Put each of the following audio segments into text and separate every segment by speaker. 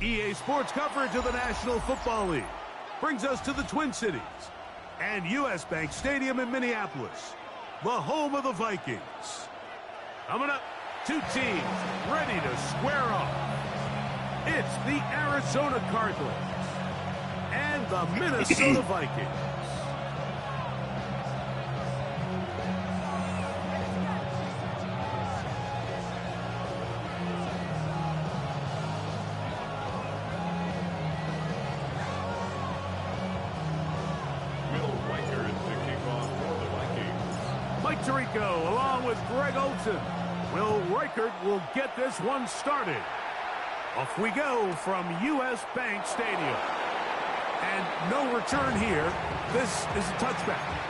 Speaker 1: EA Sports coverage of the National Football League brings us to the Twin Cities and US Bank Stadium in Minneapolis, the home of the Vikings. Coming up, two teams ready to square off. It's the Arizona Cardinals and the Minnesota Vikings. Mike Tirico along with Greg Olson. Will Reichert will get this one started. Off we go from US Bank Stadium. And no return here. This is a touchback.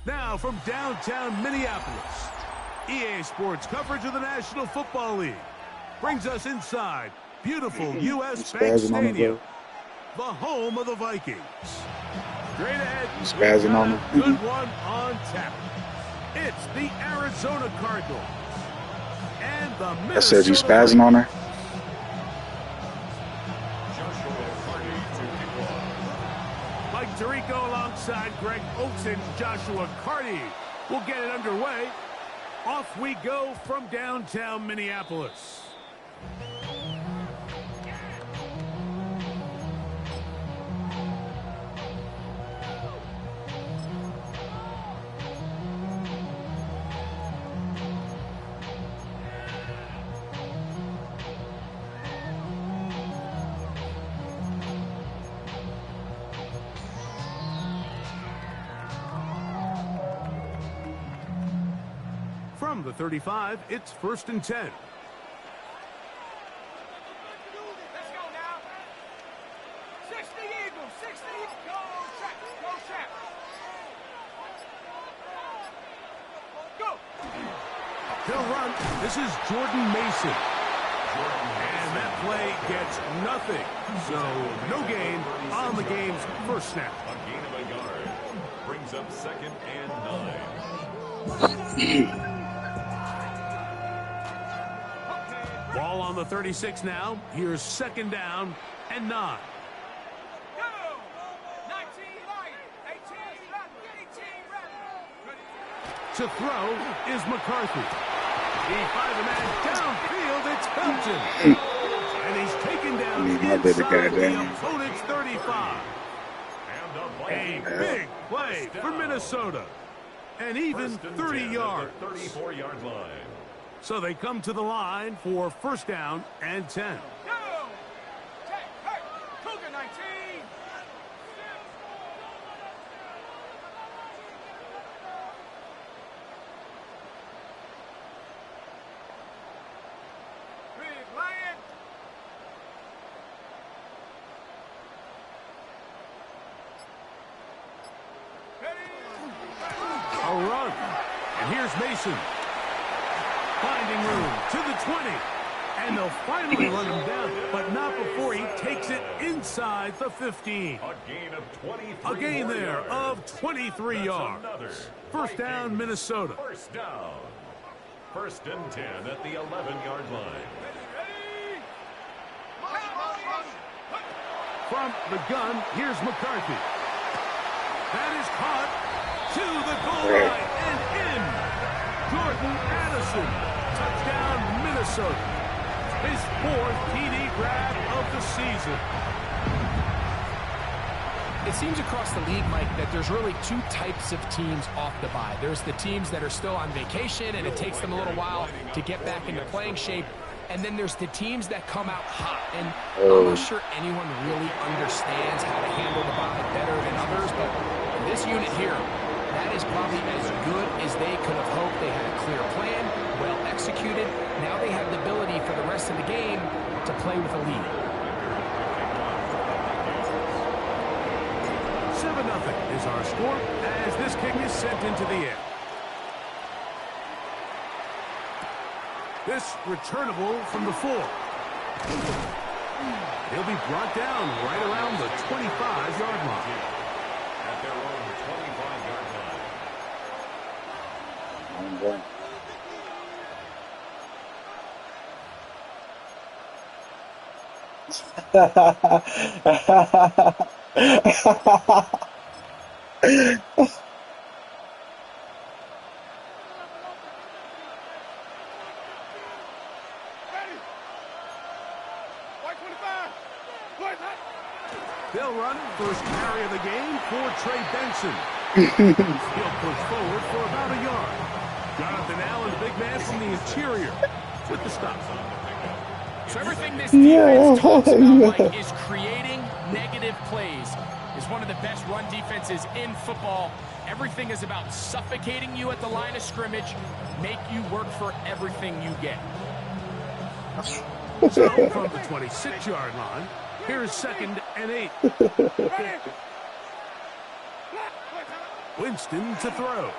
Speaker 1: Now from downtown Minneapolis, EA Sports coverage of the National Football League brings us inside beautiful US Bank Stadium, the home of the Vikings. Straight ahead,
Speaker 2: spazzing on him.
Speaker 1: Good one on tap. It's the Arizona Cardinals and the Minnesota.
Speaker 2: I said you spazzing on her.
Speaker 1: Mike Tirico alongside Greg Olson. Joshua Carty will get it underway. Off we go from downtown Minneapolis. From the 35, it's 1st and 10.
Speaker 3: Let's go now. 60 Eagles, 60 Eagles. Go, Trap, go, Trap. Go.
Speaker 1: He'll run. This is Jordan Mason. And that play gets nothing. So no gain on the game's first snap.
Speaker 4: A gain of a yard brings up 2nd and 9.
Speaker 1: Ball on the 36 now. Here's 2nd down and 9.
Speaker 3: Go. 19 right, 18 left, 18 right.
Speaker 1: To throw is McCarthy. He finds a man downfield. It's Felton. And he's taken down inside the opponent's 35. A big play for Minnesota. And even 30 yards.
Speaker 4: 34-yard line.
Speaker 1: So they come to the line for 1st down and 10.
Speaker 3: Go. Hey, Cougar 19. Big Lion. Hey,
Speaker 1: Here's Mason. Finding room to the 20. And they'll finally run him down, but not before he takes it inside the 15. A gain there of 23 yards. First down, Minnesota.
Speaker 4: First down. First and 10 at the 11-yard line.
Speaker 1: From the gun, here's McCarthy. That is caught to the goal line and in. Jordan Addison. Touchdown, Minnesota. His 4th TD grab of the season.
Speaker 5: It seems across the league, Mike, that there's really 2 types of teams off the bye. There's the teams that are still on vacation, and it takes them a little while to get back into playing shape. And then there's the teams that come out hot. And I'm not sure anyone really understands how to handle the bye better than others, but this unit here, that is probably as good as they could have hoped. They had a clear plan, well executed. Now they have the ability for the rest of the game to play with a lead.
Speaker 1: 7-0 is our score as this kick is sent into the air. This returnable from the 4. He'll be brought down right around the 25-yard line.
Speaker 4: At their own 25-yard line.
Speaker 1: They'll run first carry of the game for Trey Benson. He'll push forward for about a yard. Jonathan Allen, big man from the interior, with the stop.
Speaker 5: So everything this defense talks about, Mike, is creating negative plays. It's one of the best run defenses in football. Everything is about suffocating you at the line of scrimmage, make you work for everything you get.
Speaker 1: So from the 26-yard line, here's 2nd and 8. Winston to throw.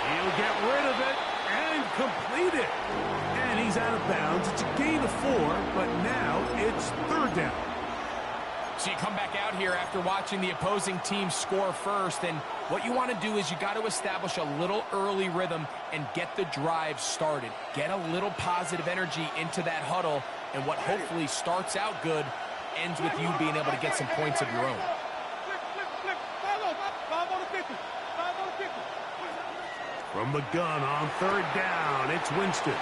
Speaker 1: He'll get rid of it and complete it. And he's out of bounds. It's a gain of 4, but now it's 3rd down.
Speaker 5: So you come back out here after watching the opposing team score first, and what you want to do is you got to establish a little early rhythm and get the drive started. Get a little positive energy into that huddle, and what hopefully starts out good ends with you being able to get some points of your own.
Speaker 1: From the gun on 3rd down, it's Winston.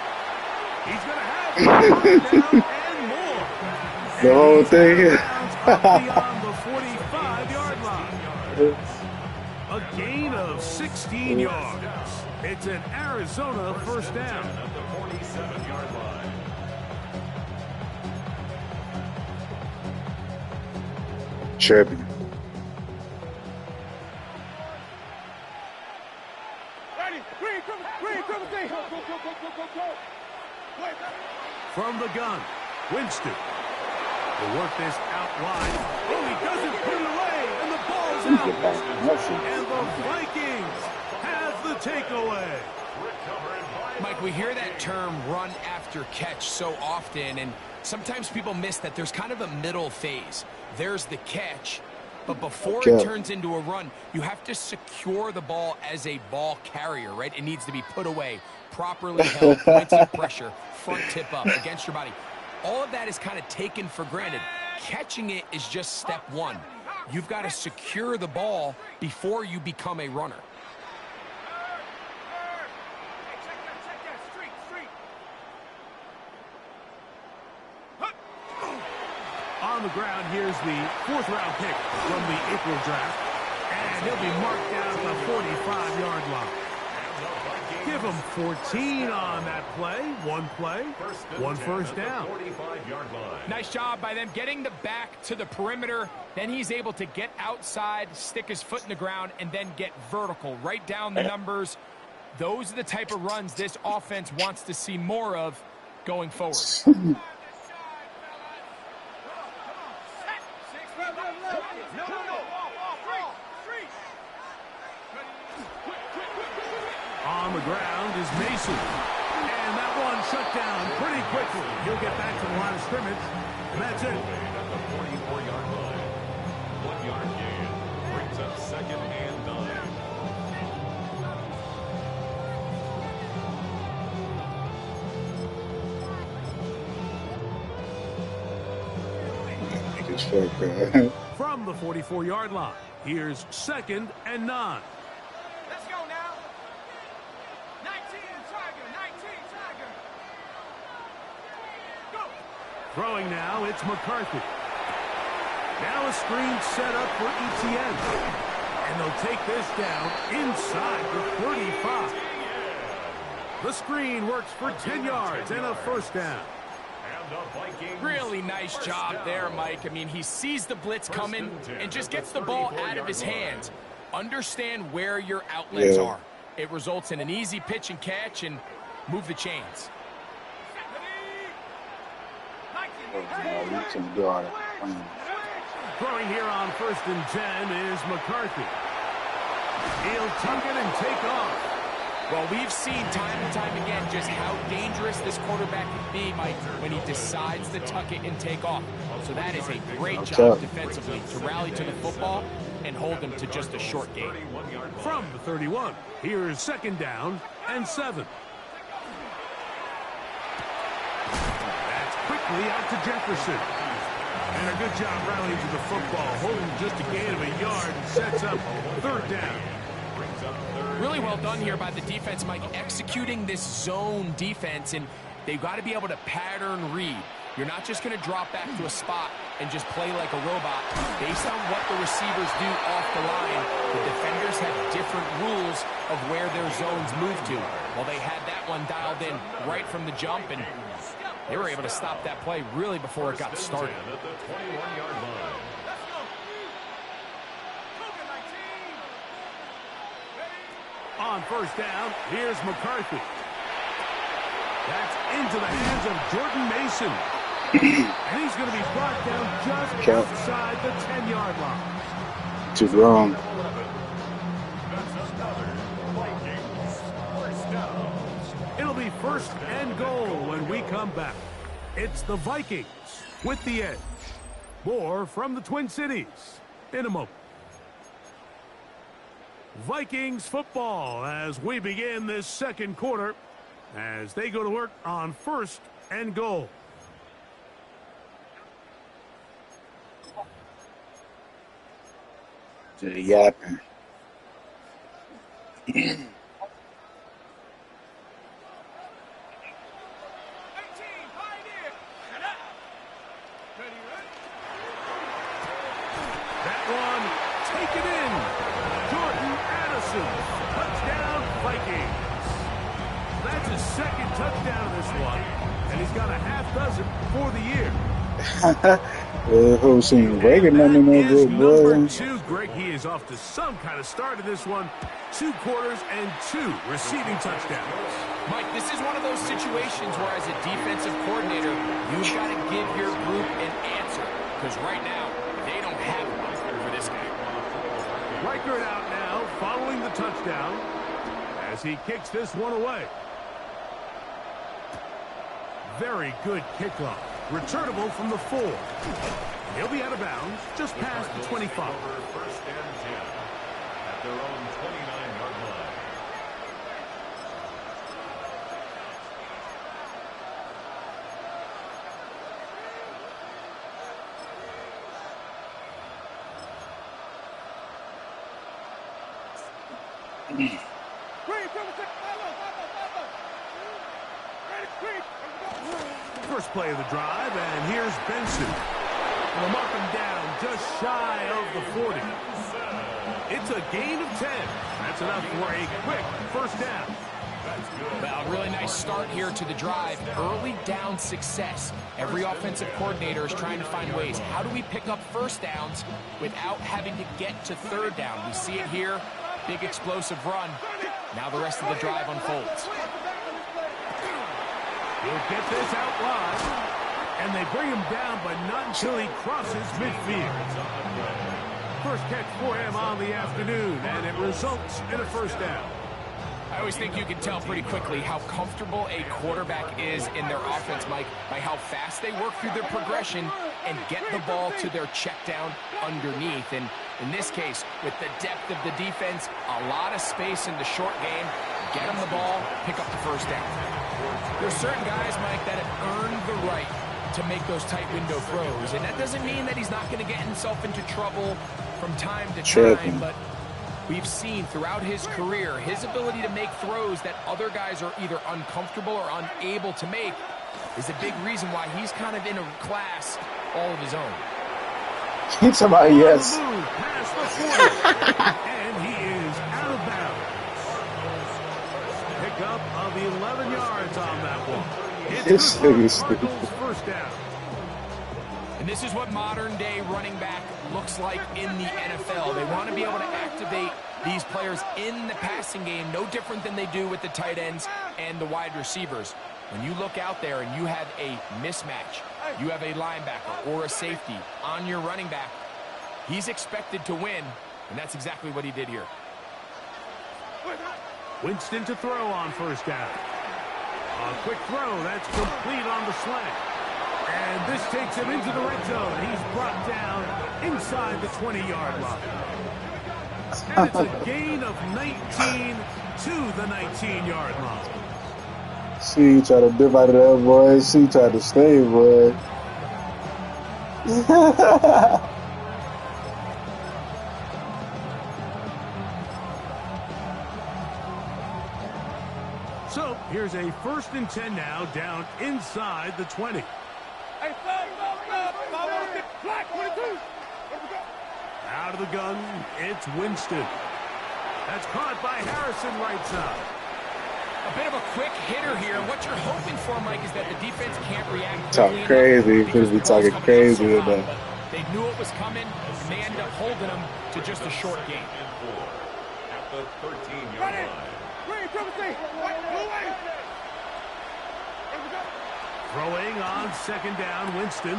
Speaker 1: He's going to have 3rd down and more.
Speaker 2: The whole thing.
Speaker 1: Beyond the 45-yard line. A gain of 16 yards. It's an Arizona first down.
Speaker 4: At the 47-yard line.
Speaker 2: Tripping.
Speaker 1: From the gun, Winston. Will work this out wide. Oh, he doesn't put it away, and the ball's out. And the Vikings have the takeaway.
Speaker 5: Mike, we hear that term run after catch so often, and sometimes people miss that there's kind of a middle phase. There's the catch, but before it turns into a run, you have to secure the ball as a ball carrier, right? It needs to be put away, properly held, points of pressure, front tip up against your body. All of that is kind of taken for granted. Catching it is just step 1. You've got to secure the ball before you become a runner.
Speaker 1: On the ground, here's the 4th-round pick from the April draft. And he'll be marked down at the 45-yard line. Give him 14 on that play. One play, one first down.
Speaker 5: Nice job by them getting the back to the perimeter. Then he's able to get outside, stick his foot in the ground, and then get vertical. Right down the numbers. Those are the type of runs this offense wants to see more of going forward.
Speaker 1: Mason. And that one shut down pretty quickly. He'll get back to the line of scrimmage, and that's it.
Speaker 4: At the 44-yard line. 1-yard gain brings up 2nd and 9.
Speaker 1: From the 44-yard line, here's 2nd and 9.
Speaker 3: Let's go now. 19, Tiger. 19, Tiger. Go.
Speaker 1: Throwing now, it's McCarthy. Now a screen set up for ETN. And they'll take this down inside the 35. The screen works for 10 yards and a first down.
Speaker 5: Really nice job there, Mike. I mean, he sees the blitz coming and just gets the ball out of his hands. Understand where your outlets are. It results in an easy pitch and catch and move the chains.
Speaker 1: Throwing here on 1st and 10 is McCarthy. He'll tuck it and take off.
Speaker 5: Well, we've seen time and time again just how dangerous this quarterback can be, Mike, when he decides to tuck it and take off. So that is a great job defensively to rally to the football and hold them to just a short gain.
Speaker 1: From the 31, here's 2nd down and 7. That's quickly out to Jefferson. And a good job rallying to the football, holding just a gain of a yard and sets up 3rd down.
Speaker 5: Really well done here by the defense, Mike, executing this zone defense, and they've got to be able to pattern read. You're not just going to drop back to a spot and just play like a robot. Based on what the receivers do off the line, the defenders have different rules of where their zones move to. Well, they had that one dialed in right from the jump, and they were able to stop that play really before it got started.
Speaker 4: At the 21-yard line.
Speaker 1: On 1st down, here's McCarthy. That's into the hands of Jordan Mason. And he's going to be brought down just outside the 10-yard line.
Speaker 2: Too wrong.
Speaker 1: It'll be 1st and goal when we come back. It's the Vikings with the edge. More from the Twin Cities in a moment. Vikings football as we begin this 2nd quarter as they go to work on 1st and goal.
Speaker 2: To the yapping.
Speaker 1: That one, take it in. Jordan Addison, touchdown Vikings. That's his 2nd touchdown of this one, and he's got a half dozen for the year.
Speaker 2: Whole scene breaking on no good, boy.
Speaker 1: Number 2, Greg, he is off to some kind of start in this one. 2 quarters and 2 receiving touchdowns.
Speaker 5: Mike, this is one of those situations where as a defensive coordinator, you've got to give your group an answer. Because right now, they don't have one for this game.
Speaker 1: Reichert out now, following the touchdown, as he kicks this one away. Very good kickoff. Returnable from the 4. He'll be out of bounds just past the 25.
Speaker 4: 1st and 10 at their own 29-yard line.
Speaker 1: First play of the drive, and here's Benson. We'll mark him down just shy of the 40. It's a gain of 10. That's enough for a quick 1st down.
Speaker 5: Well, really nice start here to the drive. Early down success. Every offensive coordinator is trying to find ways. How do we pick up 1st downs without having to get to 3rd down? We see it here. Big explosive run. Now the rest of the drive unfolds.
Speaker 1: He'll get this out wide. And they bring him down, but not until he crosses midfield. First catch for him on the afternoon, and it results in a 1st down.
Speaker 5: I always think you can tell pretty quickly how comfortable a quarterback is in their offense, Mike, by how fast they work through their progression and get the ball to their check down underneath. And in this case, with the depth of the defense, a lot of space in the short game, get them the ball, pick up the first down. There's certain guys, Mike, that have earned the right to make those tight window throws. And that doesn't mean that he's not going to get himself into trouble from time to time, but we've seen throughout his career his ability to make throws that other guys are either uncomfortable or unable to make is a big reason why he's kind of in a class all of his own.
Speaker 2: He's about yes.
Speaker 1: Past the 40, and he is out of bounds. Pickup of 11 yards on that one.
Speaker 2: This thing is stupid.
Speaker 1: First down.
Speaker 5: And this is what modern-day running back looks like in the NFL. They want to be able to activate these players in the passing game, no different than they do with the tight ends and the wide receivers. When you look out there and you have a mismatch, you have a linebacker or a safety on your running back, he's expected to win, and that's exactly what he did here.
Speaker 1: Winston to throw on first down. A quick throw, that's complete on the slant. And this takes him into the red zone. He's brought down inside the 20-yard line. And it's a gain of 19 to the 19-yard line.
Speaker 2: See, try to dip out of that, boy. See, try to stay, boy.
Speaker 1: So here's a 1st and 10 now, down inside the 20.
Speaker 3: Hey, flag, flag, 22.
Speaker 1: Out of the gun, it's Winston. That's caught by Harrison right side.
Speaker 5: A bit of a quick hitter here. What you're hoping for, Mike, is that the defense can't react.
Speaker 2: Talk crazy. Could be talking crazy with that.
Speaker 5: They knew it was coming, and they ended up holding them to just a short game.
Speaker 4: At the 13-yard line.
Speaker 1: Throwing on 2nd down, Winston.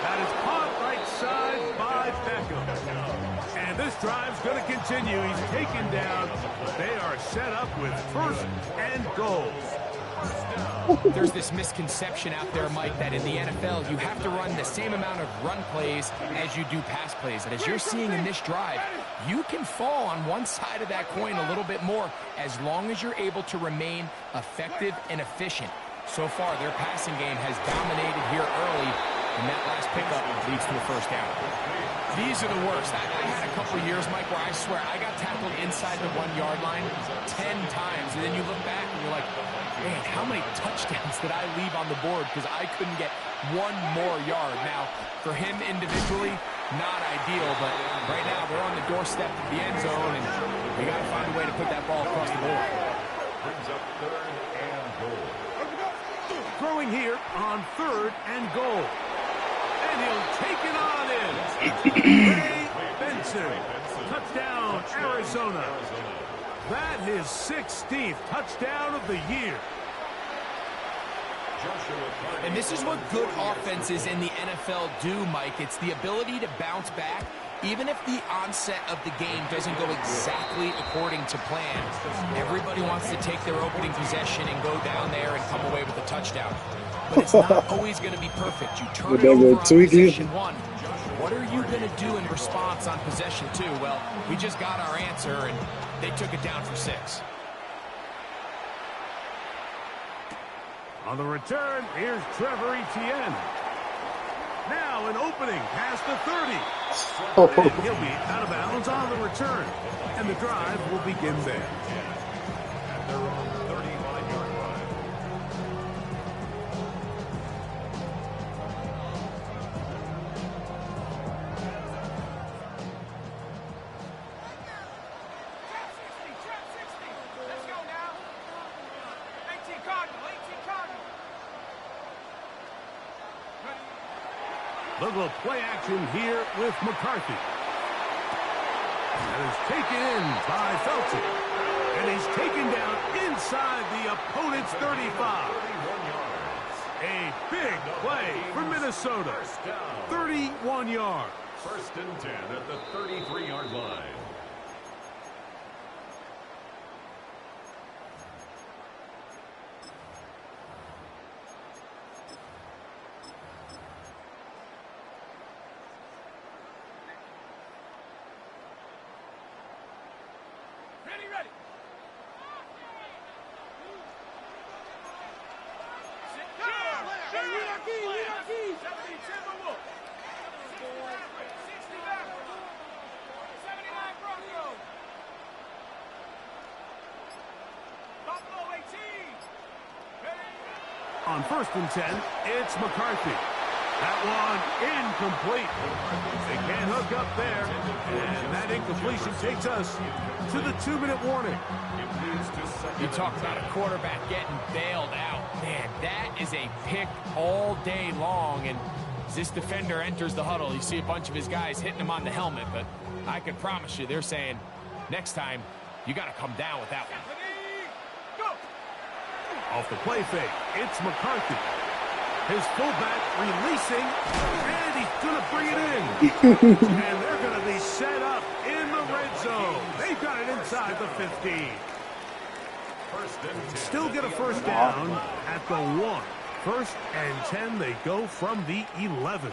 Speaker 1: That is caught right side by Beckham. And this drive's going to continue. He's taken down. They are set up with 1st and goal.
Speaker 5: There's this misconception out there, Mike, that in the NFL you have to run the same amount of run plays as you do pass plays. And as you're seeing in this drive, you can fall on one side of that coin a little bit more as long as you're able to remain effective and efficient. So far, their passing game has dominated here early, and that last pickup leads to a 1st down. These are the worst. I had a couple of years, Mike, where I swear I got tackled inside the 1-yard line 10 times, and then you look back and you're like, man, how many touchdowns did I leave on the board because I couldn't get one more yard? Now, for him individually, not ideal, but right now they're on the doorstep of the end zone, and they got to find a way to put that ball across the board.
Speaker 4: Brings up 3rd and goal.
Speaker 1: Throwing here on 3rd and goal. And he'll take it on in. Ray Benson. Touchdown, Arizona. That his 16th touchdown of the year.
Speaker 5: And this is what good offenses in the NFL do, Mike. It's the ability to bounce back, even if the onset of the game doesn't go exactly according to plan. Everybody wants to take their opening possession and go down there and come away with a touchdown. But it's not always going to be perfect. You turn it over on possession 1. What are you going to do in response on possession 2? Well, we just got our answer, and they took it down for 6.
Speaker 1: On the return, here's Trevor Etienne. Now an opening past the 30. And he'll be out of bounds on the return. And the drive will begin there.
Speaker 4: At their own 35-yard line.
Speaker 3: Trap 60. Let's go now. 18 Cardinals, 18 Cardinals.
Speaker 1: Look at play action here with McCarthy. That is taken in by Felton. And he's taken down inside the opponent's 35.
Speaker 4: 31 yards.
Speaker 1: A big play for Minnesota. 31 yards.
Speaker 4: 1st and 10 at the 33-yard line.
Speaker 1: On 1st and 10, it's McCarthy. That one incomplete. They can't hook up there. And that incompletion takes us to the 2-minute warning.
Speaker 5: You talk about a quarterback getting bailed out. Man, that is a pick all day long. And as this defender enters the huddle, you see a bunch of his guys hitting him on the helmet. But I can promise you, they're saying, next time, you got to come down with that one.
Speaker 1: Off the play fake, it's McCarthy. His fullback releasing, and he's going to bring it in. And they're going to be set up in the red zone. They've got it inside the 15. Still get a first down at the 1. 1st and 10, they go from the 11.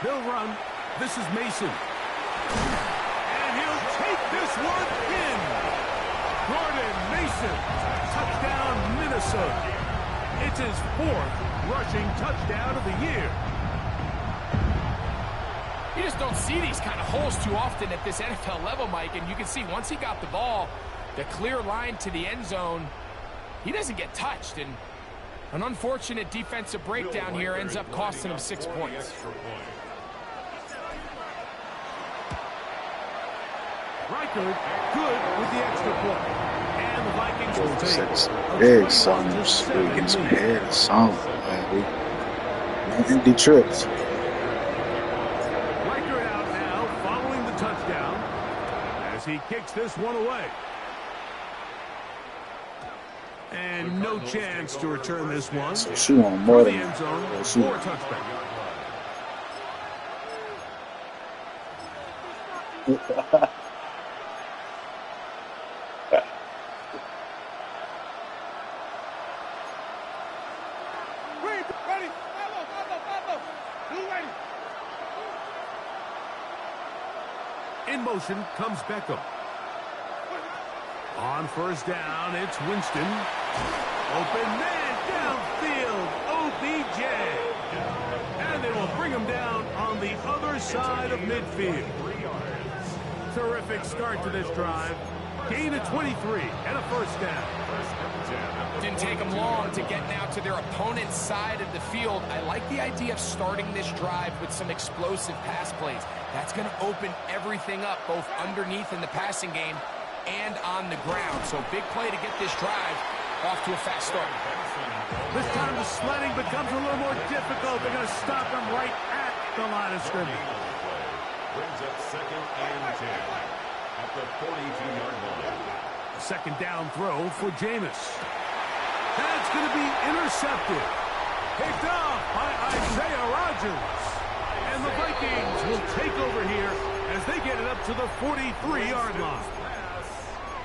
Speaker 1: They'll run. This is Mason. And he'll take this one in. Gordon Mason. Touchdown, Minnesota. It's his 4th rushing touchdown of the year.
Speaker 5: You just don't see these kind of holes too often at this NFL level, Mike. And you can see once he got the ball, the clear line to the end zone, he doesn't get touched. And an unfortunate defensive breakdown here ends up costing him 6 points.
Speaker 1: Reichard, good with the extra point. And the Vikings will take
Speaker 2: big songs. We getting some head or something. No empty trips.
Speaker 1: Reichard out now, following the touchdown, as he kicks this one away. And no chance to return this one.
Speaker 2: So she want more
Speaker 1: the
Speaker 2: than
Speaker 1: end zone,
Speaker 2: that.
Speaker 1: 4 touchback. In motion comes Beckham. On 1st down, it's Winston. Open man downfield, OBJ. And they will bring him down on the other side of midfield. Terrific start to this drive. Gain of 23 and a 1st down.
Speaker 5: Didn't take them long to get now to their opponent's side of the field. I like the idea of starting this drive with some explosive pass plays. That's going to open everything up, both underneath in the passing game and on the ground. So big play to get this drive off to a fast start.
Speaker 1: This time the sledding becomes a little more difficult. They're going to stop him right at the line of scrimmage.
Speaker 4: Brings up 2nd and 10 at the 42-yard line.
Speaker 1: A 2nd down throw for Jameis. That's going to be intercepted. Picked off by Isaiah Rodgers. And the Vikings will take over here as they get it up to the 43-yard line.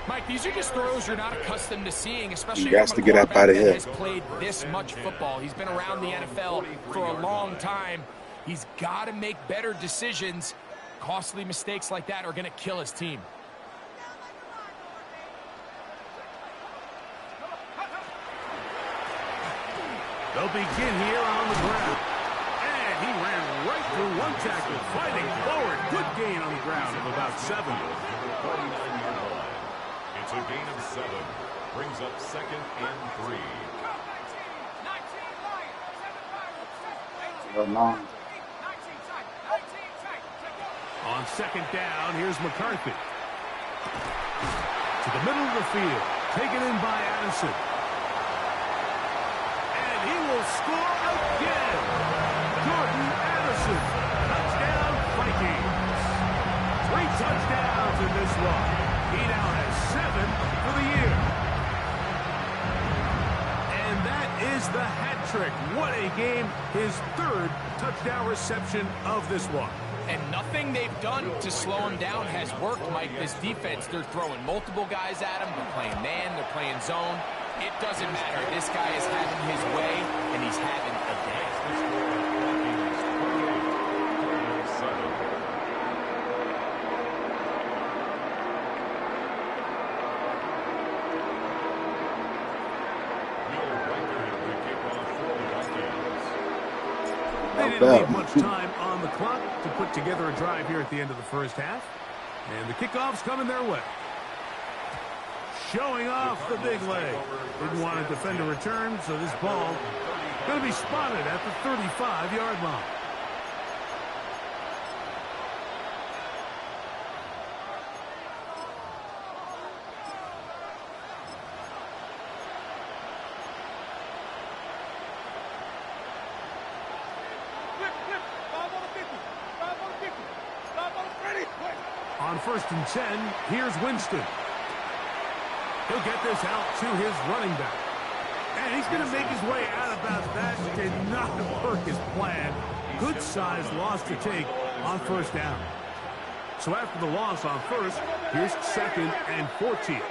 Speaker 5: Mike, these are just throws you're not accustomed to seeing, especially
Speaker 2: He has
Speaker 5: from
Speaker 2: to
Speaker 5: a
Speaker 2: get up
Speaker 5: quarterback
Speaker 2: out of
Speaker 5: that
Speaker 2: here.
Speaker 5: has played this much football. He's been around the NFL for a long time. He's got to make better decisions. Costly mistakes like that are going to kill his team.
Speaker 1: They'll begin here on the ground. And he ran right through one tackle, fighting forward. Good gain on the ground of about 7.
Speaker 4: It's a gain of 7. Brings up 2nd and 3.
Speaker 1: On 2nd down, here's McCarthy. To the middle of the field. Taken in by Addison. And he will score again. Jordan Addison. Touchdown, Vikings. 3 touchdowns in this one. He now has 7 for the year. And that is the hat trick. What a game. His 3rd touchdown reception of this one.
Speaker 5: And nothing they've done to slow him down has worked, Mike. This defense, they're throwing multiple guys at him. They're playing man, they're playing zone. It doesn't matter. This guy is having his way, and he's having a day.
Speaker 1: They didn't leave much time on the clock to put together a drive here at the end of the first half. And the kickoff's coming their way. Showing off the big leg. Didn't want to defend a return, so this ball going to be spotted at the 35-yard line. On 1st and 10, here's Winston. He'll get this out to his running back. And he's going to make his way out of bounds. That did not work his plan. Good size loss to take on 1st down. So after the loss on 1st, here's 2nd and 14.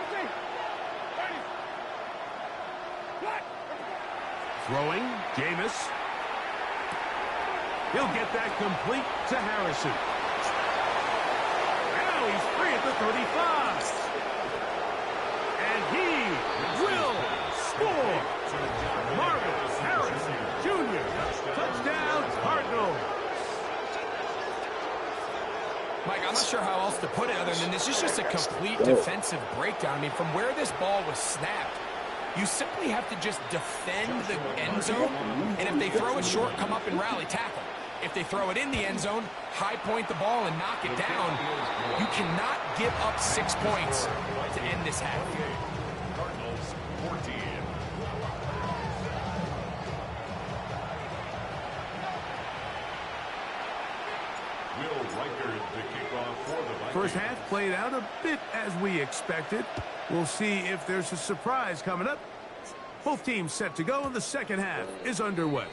Speaker 1: Throwing, Jameis. He'll get that complete to Harrison. Now he's free at the 35. And he will score. Marvin Harrison Jr. Touchdown, Cardinals.
Speaker 5: Mike, I'm not sure how else to put it other than this is just a complete defensive breakdown. I mean, from where this ball was snapped, you simply have to just defend the end zone, and if they throw it short, come up and rally tackle. If they throw it in the end zone, high point the ball and knock it down. You cannot give up 6 points to end this half.
Speaker 4: Cardinals 14. Will Reichard the kickoff for the Vikings.
Speaker 1: First half played out a bit as we expected. We'll see if there's a surprise coming up. Both teams set to go, and the second half is underway.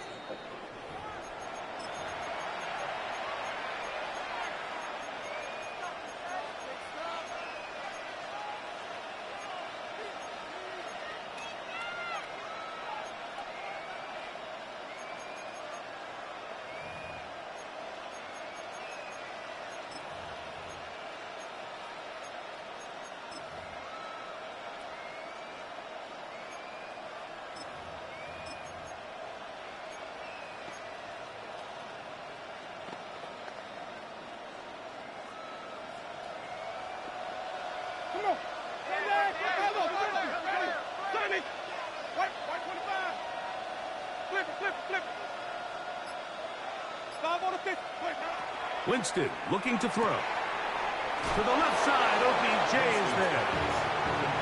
Speaker 1: Winston looking to throw. To the left side, OBJ is there.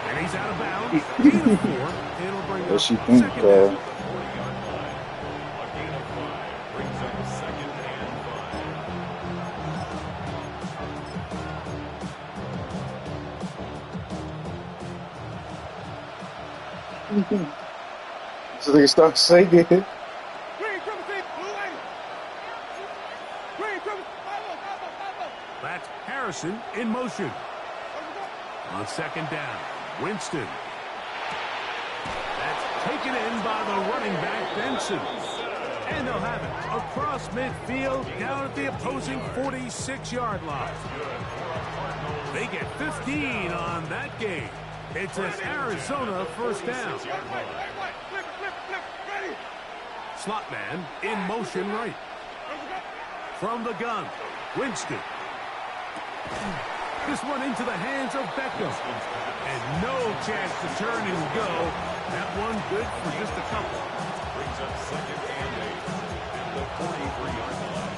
Speaker 1: And he's out of bounds. Gain of 4. It'll bring up
Speaker 2: What you
Speaker 1: second
Speaker 2: think,
Speaker 1: down.
Speaker 4: A gain of 5 brings up 2nd and 5.
Speaker 2: So they start singing.
Speaker 1: That's Harrison in motion. On 2nd down, Winston. That's taken in by the running back, Benson. And they'll have it across midfield down at the opposing 46-yard line. They get 15 on that game. It's an Arizona 1st down. Slot man in motion right. From the gun, Winston. This one into the hands of Beckham. And no chance to turn and go. That one good for just a couple.
Speaker 4: Brings up 2nd and 8 at the 43-yard line.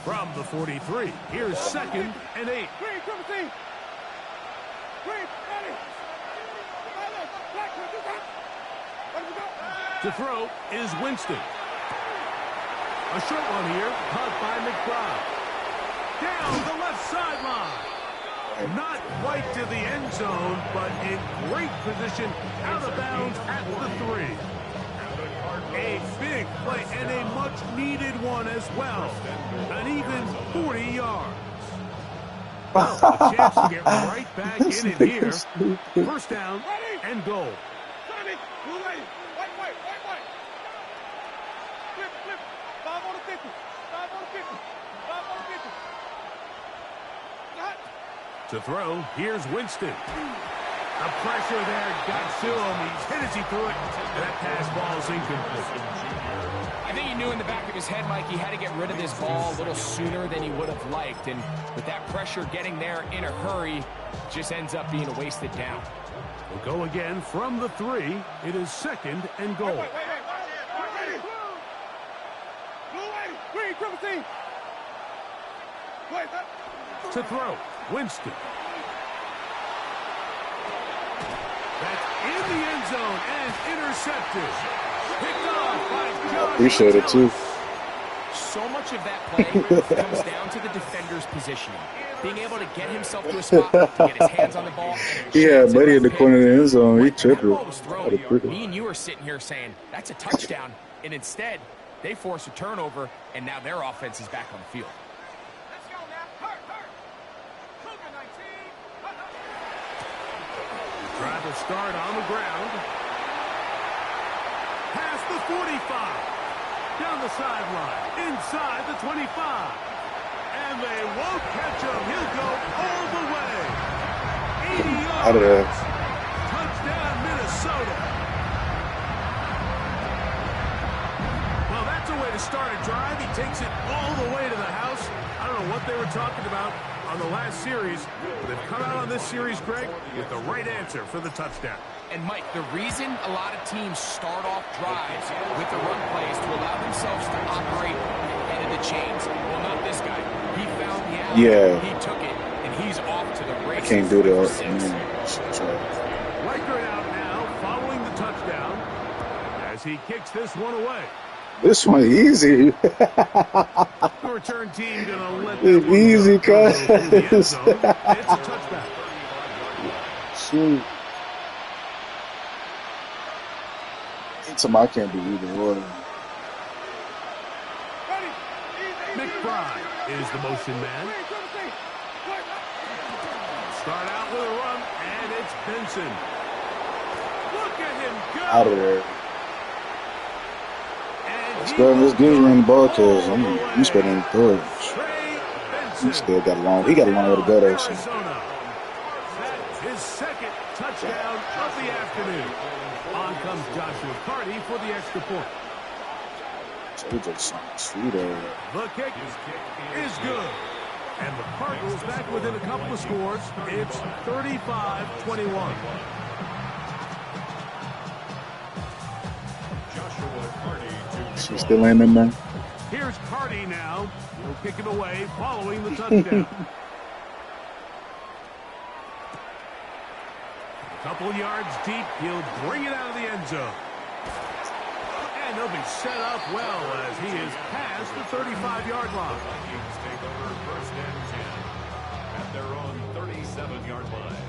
Speaker 1: From the 43, here's 2nd and 8. To throw is Winston. A short one here, caught by McBride. Down the left sideline. Not quite to the end zone, but in great position, out of bounds at the 3. A big play and a much-needed one as well. An even 40 yards. Well, a chance to get right back in it here. 1st down and goal. To throw, here's Winston. The pressure there got to him. He's hit as he threw it. That pass ball is incomplete.
Speaker 5: I think he knew in the back of his head, Mike, he had to get rid of this ball a little sooner than he would have liked. And with that pressure getting there in a hurry, just ends up being a wasted down.
Speaker 1: We'll go again from the 3. It is 2nd and goal. To throw, Winston. That's in the end zone and intercepted. Picked off by Josh.
Speaker 2: Appreciate it too.
Speaker 5: So much of that play comes down to the defender's positioning. Being able to get himself to a spot, to get his hands on the ball.
Speaker 2: Yeah, buddy in the corner of the end zone. He tripped it.
Speaker 5: Me and you are sitting here saying, that's a touchdown. And instead, they force a turnover, and now their offense is back on the field.
Speaker 3: Let's go now. Hurt. Cougar 19.
Speaker 1: Drive will start on the ground. Past the 45. Down the sideline. Inside the 25. And they won't catch him. He'll go all the way. 80 yards.
Speaker 2: Out of there.
Speaker 1: Touchdown, Minnesota. Well, that's a way to start a drive. He takes it all the way to the house. I don't know what they were talking about on the last series, but they've come out on this series, Greg, with the right answer for the touchdown.
Speaker 5: And, Mike, the reason a lot of teams start off drives with the run plays to allow themselves to operate ahead of the chains. Well, not this guy. He found the alley.
Speaker 2: Yeah.
Speaker 5: He took it, and he's off to the races.
Speaker 2: I can't do that.
Speaker 1: Riker out now, following the touchdown, as he kicks this one away.
Speaker 2: This one easy.
Speaker 1: The return team gonna let that one
Speaker 2: Easy,
Speaker 1: go
Speaker 2: cuz.
Speaker 1: through the end zone. It's a touchback.
Speaker 2: Shoot. Somebody can't do either or.
Speaker 1: McBride is the motion man. Start out with a run, and it's Benson. Look at him go.
Speaker 2: Out of there. Let's go. Let's get him in the ball because I'm expecting him to throw it. He still got a long. He got a long way to go there. So.
Speaker 1: That's his 2nd touchdown of the afternoon. On comes Joshua Carty for the extra point.
Speaker 2: He just sweet there.
Speaker 1: The kick is good. And the Cardinals back within a couple of scores. It's 35-21.
Speaker 2: She's still in there, man.
Speaker 1: Here's Carty now. He'll kick it away following the touchdown. A couple yards deep. He'll bring it out of the end zone. And he'll be set up well as he is past the 35-yard line.
Speaker 4: Vikings take over 1st and 10 at their own 37-yard line.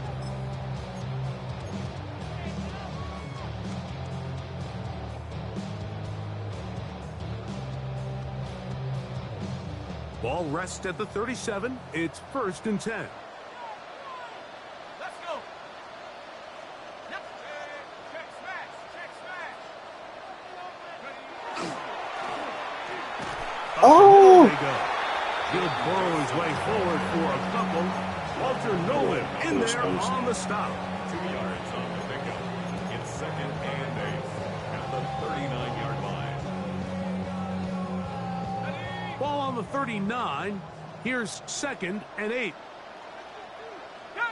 Speaker 1: Ball rests at the 37. It's 1st and 10.
Speaker 3: Let's go. Yep. Check smash.
Speaker 2: Oh!
Speaker 1: There they go. He'll burrow his way forward for a couple. Walter Nolan in there on the stop.
Speaker 4: 2 yards on the pickup. It's 2nd and 8 at the 39-yard line.
Speaker 1: Ball on the 39. Here's 2nd and 8.
Speaker 3: Go.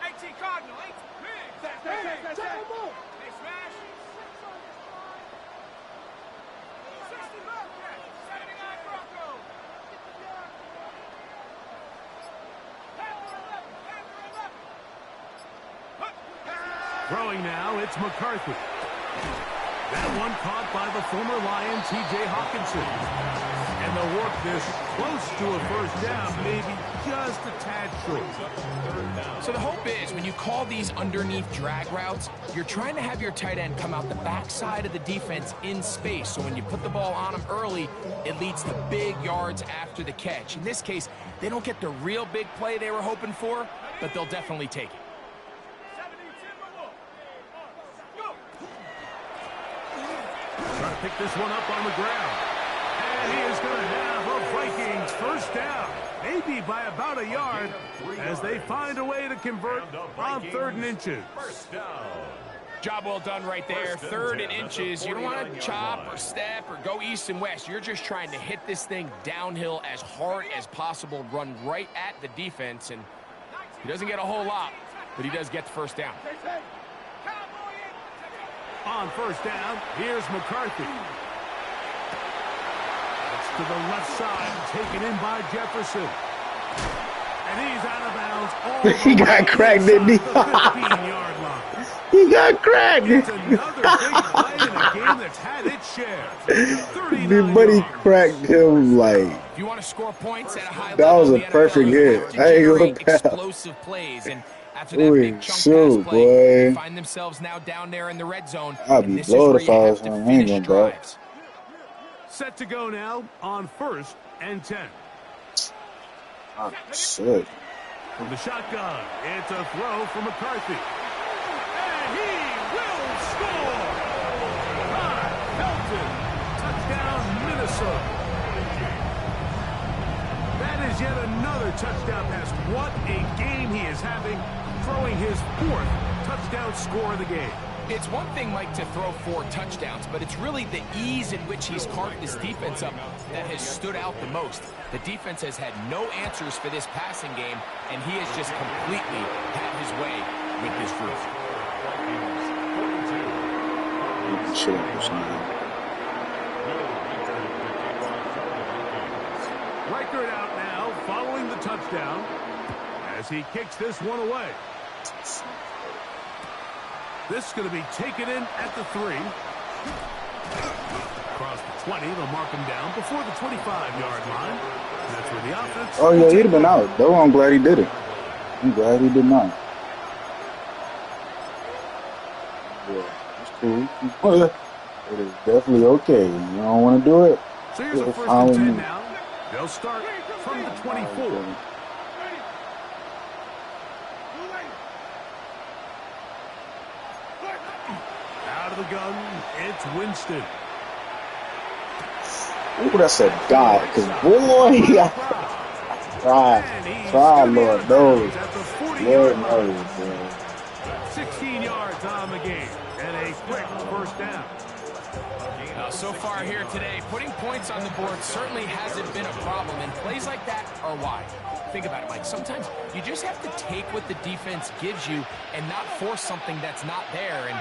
Speaker 3: 18 Cardinal. 8. They smash. 60 Bobcats. 79 Broncos.
Speaker 1: Throwing now, it's McCarthy. That one caught by the former Lion, T.J. Hawkinson. And they'll work this close to a 1st down, maybe just a tad short.
Speaker 5: So the hope is when you call these underneath drag routes, you're trying to have your tight end come out the backside of the defense in space. So when you put the ball on him early, it leads to big yards after the catch. In this case, they don't get the real big play they were hoping for, but they'll definitely take it.
Speaker 1: Trying to pick this one up on the ground. And he is going to have a Vikings 1st down. maybe by about a yard, as they find a way to convert on 3rd and inches.
Speaker 4: First down.
Speaker 5: Job well done right there. 3rd and inches. You don't want to chop or step or go east and west. You're just trying to hit this thing downhill as hard as possible, run right at the defense, and he doesn't get a whole lot, but he does get the first down.
Speaker 1: On 1st down, here's McCarthy. It's to the left side, taken in by Jefferson. And he's out of bounds. All
Speaker 2: He got cracked, didn't he?
Speaker 1: 15-yard line.
Speaker 2: He got cracked.
Speaker 1: It's another big play in a game that's had its share.
Speaker 2: Dude, buddy cracked him like.
Speaker 5: If you want to score points at a high
Speaker 2: That
Speaker 5: level,
Speaker 2: was a
Speaker 5: the NFL,
Speaker 2: perfect
Speaker 5: you
Speaker 2: hit.
Speaker 5: have to
Speaker 2: I ain't gonna
Speaker 5: generate
Speaker 2: doubt.
Speaker 5: explosive plays, and after that
Speaker 2: Ooh,
Speaker 5: big chunk
Speaker 2: shoot,
Speaker 5: pass play, they
Speaker 2: boy.
Speaker 5: find themselves now down there in the red zone.
Speaker 2: I'd
Speaker 5: and
Speaker 2: be
Speaker 5: this is
Speaker 2: blowed
Speaker 5: where
Speaker 2: if
Speaker 5: you
Speaker 2: I
Speaker 5: have
Speaker 2: was
Speaker 5: to
Speaker 2: him. I ain't
Speaker 5: finish
Speaker 2: gonna doubt.
Speaker 5: drives.
Speaker 1: Set to go now on 1st and 10.
Speaker 2: Oh, shit.
Speaker 1: From the shotgun, it's a throw from McCarthy. And he will score! Todd Helton, touchdown Minnesota. That is yet another touchdown pass. What a game he is having, throwing his 4th touchdown score of the game.
Speaker 5: It's one thing, Mike, to throw 4 touchdowns, but it's really the ease in which he's carved this defense up that has stood out the most. The defense has had no answers for this passing game, and he has just completely had his way with this group.
Speaker 2: Shit up this nigga.
Speaker 1: Reichert out now, following the touchdown, as he kicks this one away. This is going to be taken in at the 3. Across the 20, they'll mark him down before the 25-yard line. And that's where the offense...
Speaker 2: Oh, yeah, he'd have been out. Though I'm glad he did it. I'm glad he did not. Yeah, it's cool. It is definitely okay. You don't want to do it?
Speaker 1: So here's a 1st and 10 now. They'll start from the 24. Out of the gun, it's Winston.
Speaker 2: Ooh, that's a dot. Because, boy, try, Lord knows. Lord knows, bro.
Speaker 1: 16 yards on the game, and a quick 1st down.
Speaker 5: Now, so far here today, putting points on the board certainly hasn't been a problem, and plays like that are why. Think about it, Mike. Sometimes you just have to take what the defense gives you and not force something that's not there, and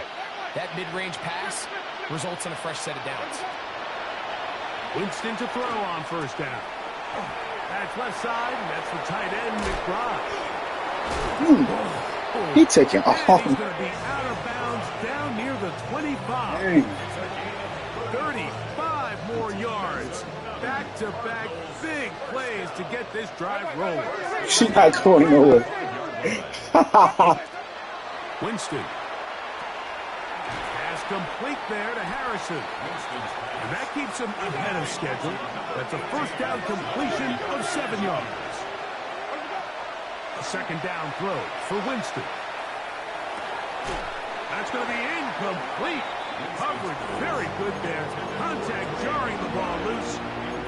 Speaker 5: that mid-range pass results in a fresh set of downs.
Speaker 1: Winston to throw on 1st down. That's left side, and that's the tight end, McBride.
Speaker 2: He taking off.
Speaker 1: He's going to be out of bounds down near the 25.
Speaker 2: Dang.
Speaker 1: 35 more yards. Back-to-back big plays to get this drive rolling.
Speaker 2: She's not going nowhere.
Speaker 1: Winston. Pass complete there to Harrison. And that keeps him ahead of schedule. That's a 1st down completion of 7 yards. A 2nd down throw for Winston. That's going to be incomplete. Coverage very good there. Contact jarring the ball loose.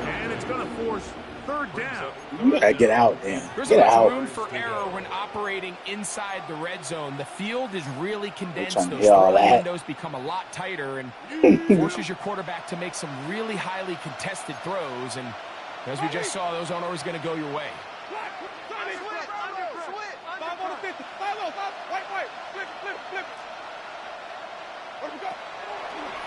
Speaker 1: And it's going to force 3rd down.
Speaker 2: You gotta get out, man.
Speaker 5: There's
Speaker 2: Get
Speaker 5: much
Speaker 2: out.
Speaker 5: room for error when operating inside the red zone. The field is really condensed.
Speaker 2: trying to
Speaker 5: Those
Speaker 2: hear all
Speaker 5: throwing
Speaker 2: that.
Speaker 5: windows become a lot tighter and forces your quarterback to make some really highly contested throws. And as we just saw, those aren't always going to go your way.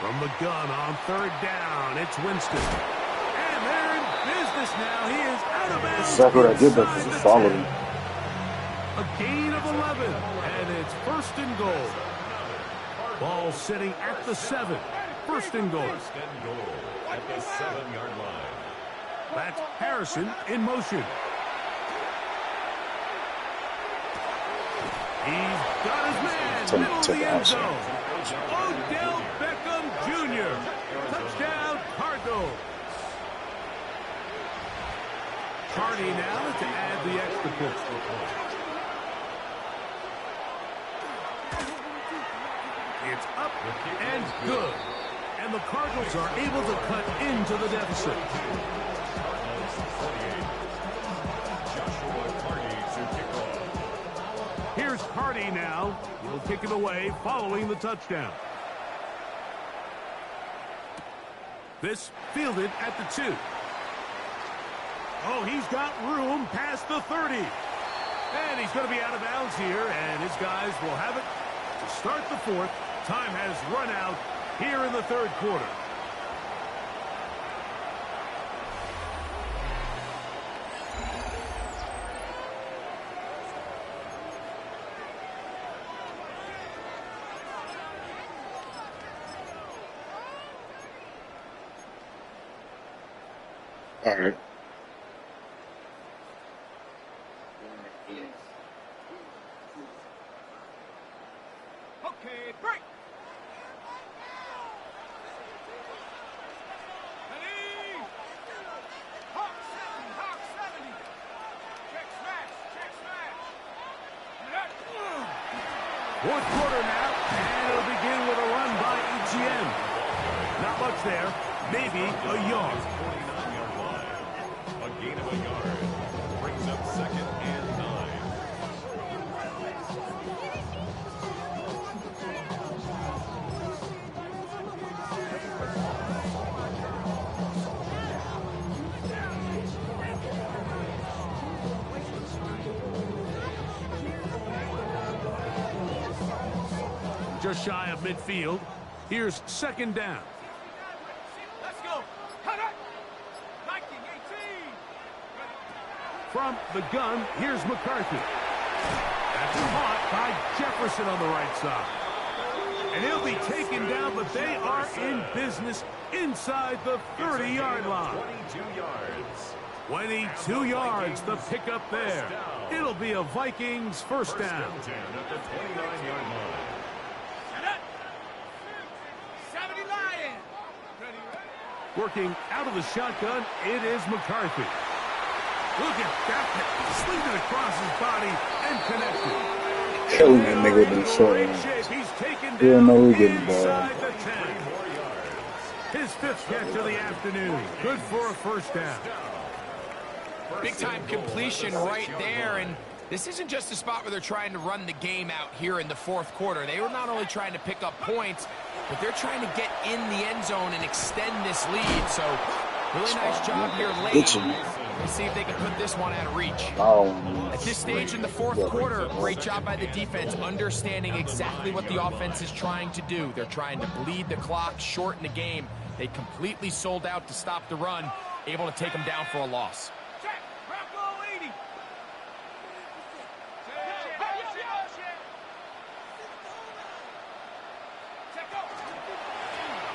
Speaker 1: From the gun on 3rd down, it's Winston. And they're in business now. He is out of bounds.
Speaker 2: Exactly what I did, but he followed him.
Speaker 1: A gain of 11, and it's 1st and goal. Ball sitting at the 7. 1st and goal.
Speaker 4: First and goal at the 7-yard line.
Speaker 1: That's Harrison in motion. He's got his man. Middle of the end zone. Odell Beckham Jr. Touchdown, Cardinals. Carney now to add the extra point. It's up and good. And the Cardinals are able to cut into the deficit. now. He'll kick it away following the touchdown. This fielded at the 2. Oh, he's got room past the 30. And he's going to be out of bounds here, and his guys will have it to start the 4th. Time has run out here in the 3rd quarter.
Speaker 2: All right.
Speaker 3: Okay, break. Ready? Hawk 70, Hawk 70. Check smash, check smash.
Speaker 1: 4th quarter now, and it'll begin with a run by ETN. Not much there, maybe a yard.
Speaker 4: 49-yard line. A gain of a yard. Brings up 2nd and 9.
Speaker 1: Just shy of midfield. Here's 2nd down.
Speaker 3: Let's go. Cut it. Viking 18.
Speaker 1: From the gun, here's McCarthy. That's caught by Jefferson on the right side. And he'll be taken down, but they are in business inside the 30-yard line.
Speaker 4: 22 yards.
Speaker 1: 22 yards, the pickup there. It'll be a Vikings first down.
Speaker 4: First and 10 at the 29-yard line.
Speaker 3: 70 Lion. Ready, ready.
Speaker 1: Working out of the shotgun, it is McCarthy. Look at that. Slinged it across his body and connected.
Speaker 2: Killing that nigga with them short
Speaker 1: Great
Speaker 2: ones.
Speaker 1: shape. He's taken
Speaker 2: You don't know
Speaker 1: down
Speaker 2: who getting the ball.
Speaker 1: inside the 10. His 5th catch of the afternoon. Good for a first down.
Speaker 5: Big-time completion right there, and this isn't just a spot where they're trying to run the game out here in the 4th quarter. They were not only trying to pick up points, but they're trying to get in the end zone and extend this lead. So, really nice job here late. Let's see if they can put this one out of reach. At this stage in the 4th quarter, great job by the defense, understanding exactly what the offense is trying to do. They're trying to bleed the clock, shorten the game. They completely sold out to stop the run, able to take them down for a loss.
Speaker 3: Check. Bronco 80. Check out.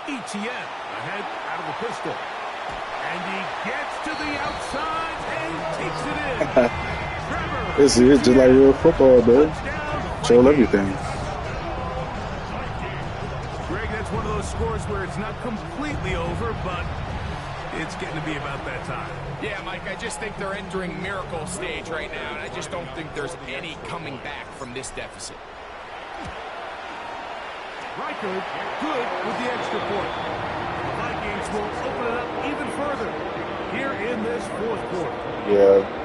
Speaker 1: ETN ahead out of the pistol. And he gets to the outside and takes it in. Trevor.
Speaker 2: It's just like real football, bro. Show everything.
Speaker 1: Greg, that's one of those scores where it's not completely over, but it's getting to be about that time.
Speaker 5: Yeah, Mike, I just think they're entering miracle stage right now, and I just don't think there's any coming back from this deficit.
Speaker 1: Reichard, good with the extra point. The Vikings will open it up even further here in this 4th quarter.
Speaker 2: Yeah.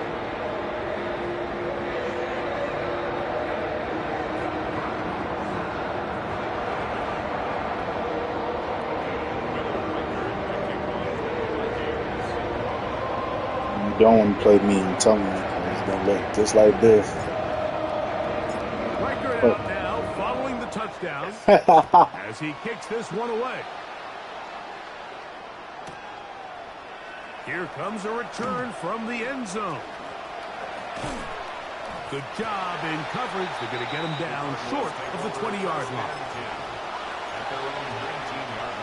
Speaker 2: You don't want to play me and tell me it's going to look just like this.
Speaker 1: Reichard out now following the touchdown as he kicks this one away. Here comes a return from the end zone. Good job in coverage. They're going to get him down short of the 20-yard line.
Speaker 4: At their own 19-yard line.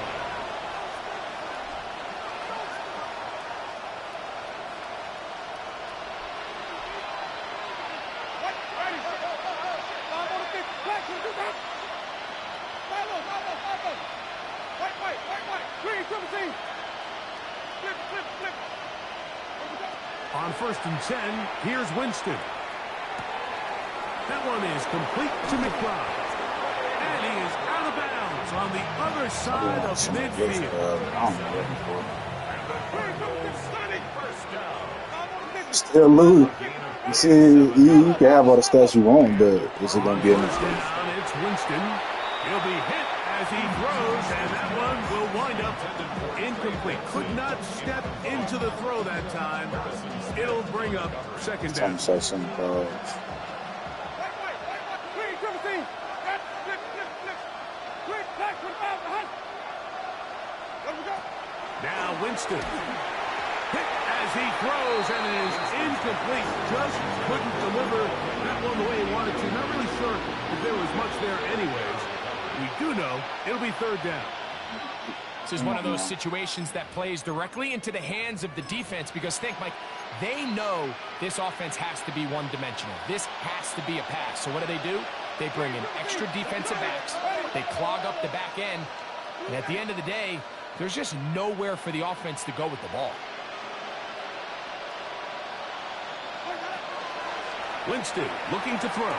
Speaker 1: On 1st and 10, here's Winston. That one is complete to McBride. And he is out of bounds on the other side of midfield.
Speaker 2: Still lose. You see, you can have all the stats you want, but is it going to be enough?
Speaker 1: Down, it's Winston. He'll be hit as he throws, and that one will wind up incomplete. Could not step into the throw that time. It'll bring up second down. Now Winston. Hit as he throws, and it is incomplete. Just couldn't deliver that one the way he wanted to. Not really sure if there was much there anyways. We do know it'll be third down.
Speaker 5: This is one of those situations that plays directly into the hands of the defense because think, Mike, they know this offense has to be one-dimensional. This has to be a pass. So what do? They bring in extra defensive backs. They clog up the back end. And at the end of the day, there's just nowhere for the offense to go with the ball.
Speaker 1: Winston looking to throw.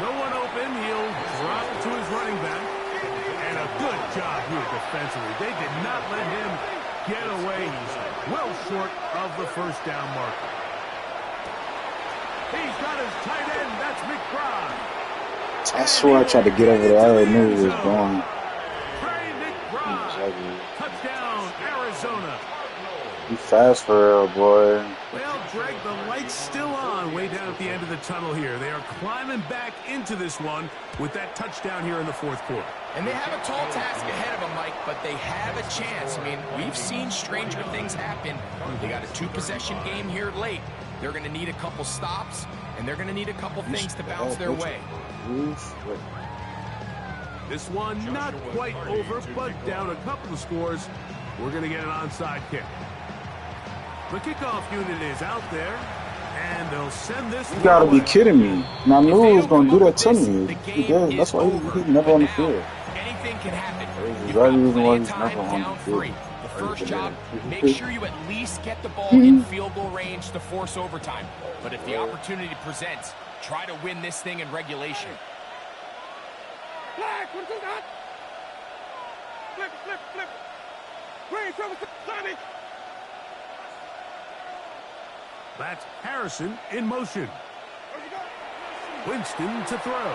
Speaker 1: No one open. He'll drop to his running back. And a good job here defensively. They did not let him get away. He's well short of the first down marker. He's got his tight end. That's McBride.
Speaker 2: I swear I tried to get over there. I already knew it was going.
Speaker 1: Touchdown, Arizona.
Speaker 2: You fast for real, boy.
Speaker 1: Well, Greg, the light's still on way down at the end of the tunnel here. They are climbing back into this one with that touchdown here in the fourth quarter.
Speaker 5: And they have a tall task ahead of them, Mike, but they have a chance. I mean, we've seen stranger things happen. They got a two-possession game here late. They're going to need a couple stops, and they're going to need a couple things to bounce their way.
Speaker 1: This one not quite over, but down a couple of scores. We're going to get an onside kick. The kickoff unit is out there, and they'll send this.
Speaker 2: You gotta be kidding me. And I knew he was going to do that to me. He did. That's why he's never on the field.
Speaker 5: Anything can happen.
Speaker 2: That's the reason why he's never on the field.
Speaker 5: The first job, make sure you at least get the ball in field goal range to force overtime. But if the opportunity presents, try to win this thing in regulation.
Speaker 3: Flag, what is that? Flip, flip, flip. Green, Sammy.
Speaker 1: That's Harrison in motion. Winston to throw.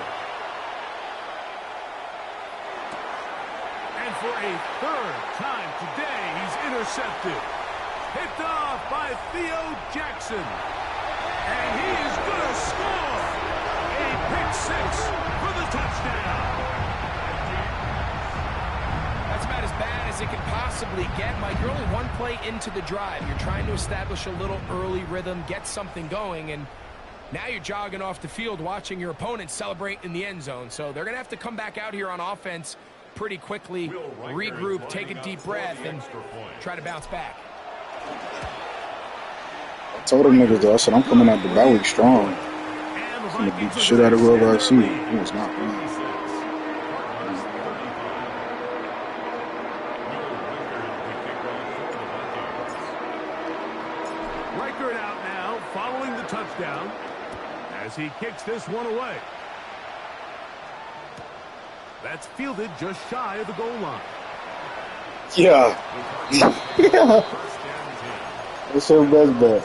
Speaker 1: And for a third time today, he's intercepted. Picked off by Theo Jackson. And he is going to score. A pick six for the touchdown.
Speaker 5: That's about as bad as it can possibly get, Mike. You're only one play into the drive. You're trying to establish a little early rhythm, get something going, and now you're jogging off the field watching your opponent celebrate in the end zone. So they're going to have to come back out here on offense pretty quickly, regroup, take a deep breath, and try to bounce back.
Speaker 2: I told them niggas though, I said I'm coming out the bye week strong. I'm going to beat the shit out of whoever I see. He was not playing.
Speaker 1: Touchdown as he kicks this one away. That's fielded just shy of the goal line.
Speaker 2: Yeah. Yeah. That's your best bet.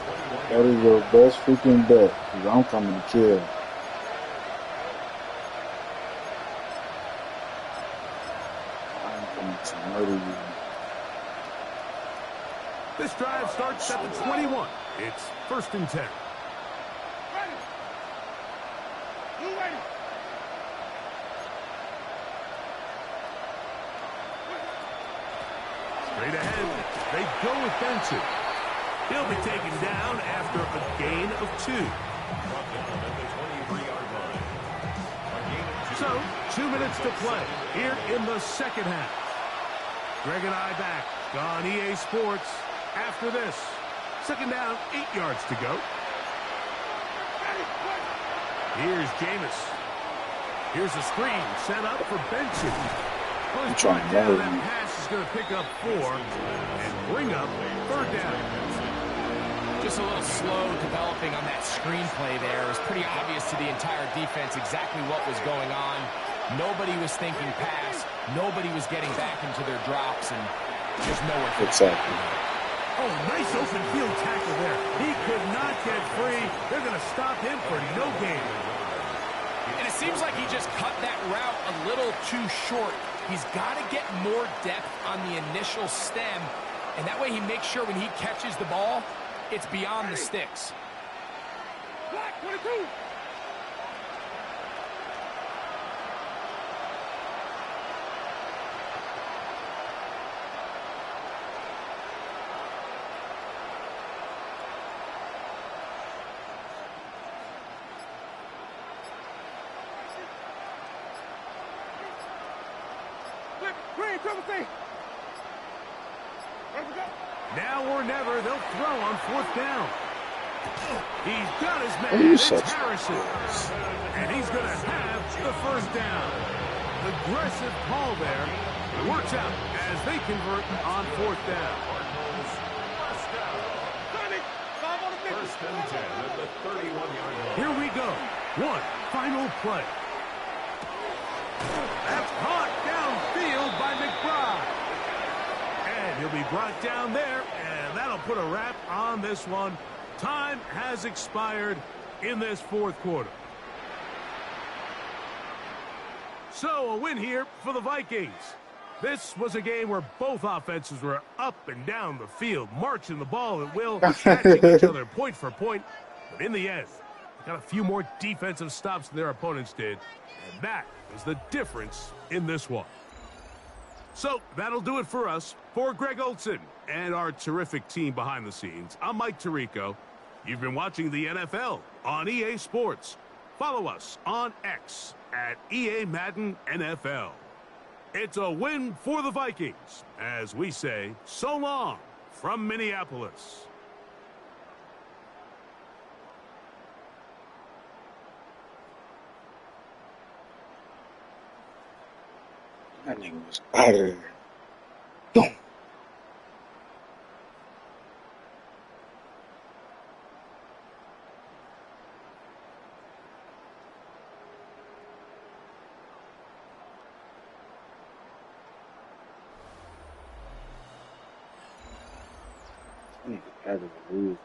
Speaker 2: That is your best freaking bet. Because I'm coming to kill. I'm coming to murder you.
Speaker 1: This drive starts at the 21. It's 1st and 10. Straight ahead, they go with Benson. He'll be taken down after a gain of 2. So, 2 minutes to play here in the second half. Greg and I back on EA Sports after this. Second down, 8 yards to go. Here's Jameis. Here's a screen set up for Benson. Well, he's brought down. That pass is going to pick up 4 and bring up 3rd down.
Speaker 5: Just a little slow developing on that screenplay there. It was pretty obvious to the entire defense exactly what was going on. Nobody was thinking pass. Nobody was getting back into their drops, and there's nowhere for
Speaker 2: exactly.
Speaker 1: Oh, nice open field tackle there. He could not get free. They're going to stop him for no gain.
Speaker 5: And it seems like he just cut that route a little too short. He's got to get more depth on the initial stem, and that way he makes sure when he catches the ball, it's beyond the sticks.
Speaker 3: Black 22. Green, triple C.
Speaker 1: Now or never, they'll throw on 4th down. He's got his man.
Speaker 2: You
Speaker 1: It's
Speaker 2: such
Speaker 1: Harrison. And he's going to have the 1st down. Aggressive call there. It works out as they convert on 4th down.
Speaker 4: First and 10 at the 31-yard line.
Speaker 1: Here we go. One final play. That's caught downfield by McBride. And he'll be brought down there, and that'll put a wrap on this one. Time has expired in this 4th quarter. So a win here for the Vikings. This was a game where both offenses were up and down the field, marching the ball at will, catching each other point for point. But in the end, they got a few more defensive stops than their opponents did, and that was the difference in this one. So that'll do it for us. For Greg Olson and our terrific team behind the scenes, I'm Mike Tirico. You've been watching the NFL on EA Sports. Follow us on X at EA Madden NFL. It's a win for the Vikings as we say so long from Minneapolis.
Speaker 2: That nigga was out of there. Boom. I need to lose.